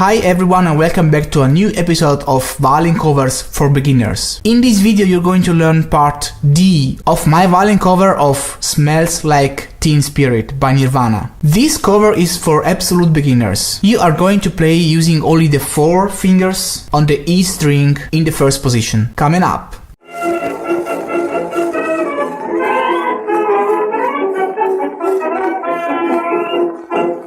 Hi everyone and welcome back to a new episode of violin covers for beginners. In this video you're going to learn part D of my violin cover of Smells Like Teen Spirit by Nirvana. This cover is for absolute beginners. You are going to play using only the 4 fingers on the E string in the first position. Coming up.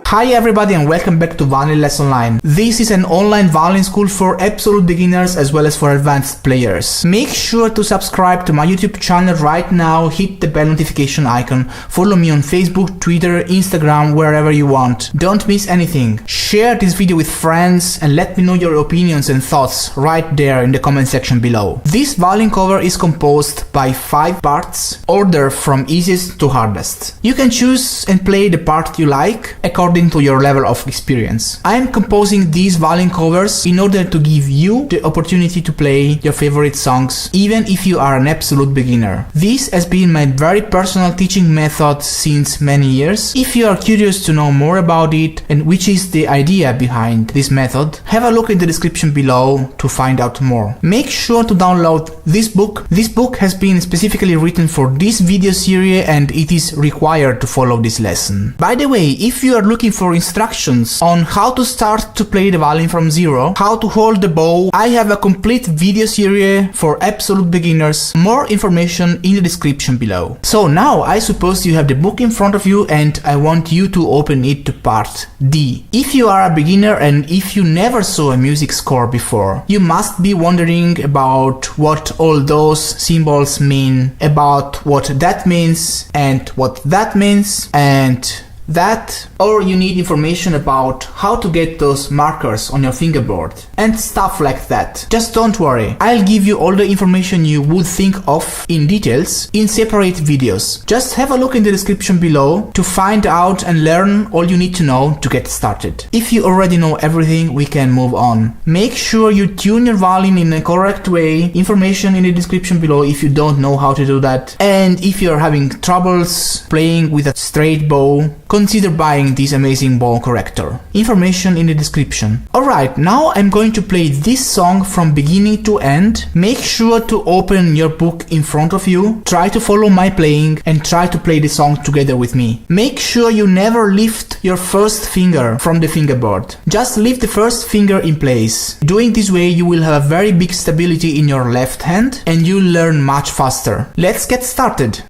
Hi everybody and welcome back to Violin Lesson Online. This is an online violin school for absolute beginners as well as for advanced players. Make sure to subscribe to my YouTube channel right now, hit the bell notification icon, follow me on Facebook, Twitter, Instagram, wherever you want. Don't miss anything. Share this video with friends and let me know your opinions and thoughts right there in the comment section below. This violin cover is composed by 5 parts, ordered from easiest to hardest. You can choose and play the part you like according to your level of experience. I am composing these violin covers in order to give you the opportunity to play your favorite songs even if you are an absolute beginner. This has been my very personal teaching method since many years. If you are curious to know more about it and which is the idea behind this method, have a look in the description below to find out more. Make sure to download this book. This book has been specifically written for this video series and it is required to follow this lesson. By the way, if you are looking for instructions on how to start to play the violin from zero, how to hold the bow, I have a complete video series for absolute beginners. More information in the description below. So now I suppose you have the book in front of you and I want you to open it to part D. If you are a beginner and if you never saw a music score before, you must be wondering about what all those symbols mean, about what that means and what that means and that, or you need information about how to get those markers on your fingerboard and stuff like that. Just don't worry, I'll give you all the information you would think of in details in separate videos. Just have a look in the description below to find out and learn all you need to know to get started. If you already know everything, we can move on. Make sure you tune your violin in a correct way. Information in the description below if you don't know how to do that. And if you're having troubles playing with a straight bow, consider buying this amazing bow corrector. Information in the description. Alright, now I'm going to play this song from beginning to end. Make sure to open your book in front of you, try to follow my playing and try to play the song together with me. Make sure you never lift your first finger from the fingerboard. Just leave the first finger in place. Doing this way you will have a very big stability in your left hand and you'll learn much faster. Let's get started.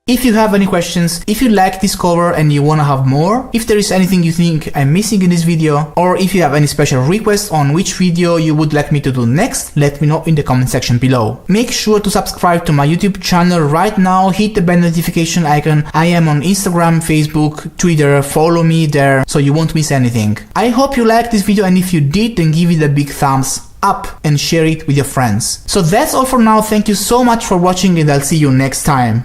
If you have any questions, if you like this cover and you wanna have more, if there is anything you think I'm missing in this video, or if you have any special requests on which video you would like me to do next, let me know in the comment section below. Make sure to subscribe to my YouTube channel right now, hit the bell notification icon. I am on Instagram, Facebook, Twitter, follow me there so you won't miss anything. I hope you liked this video and if you did, then give it a big thumbs up and share it with your friends. So that's all for now, thank you so much for watching and I'll see you next time.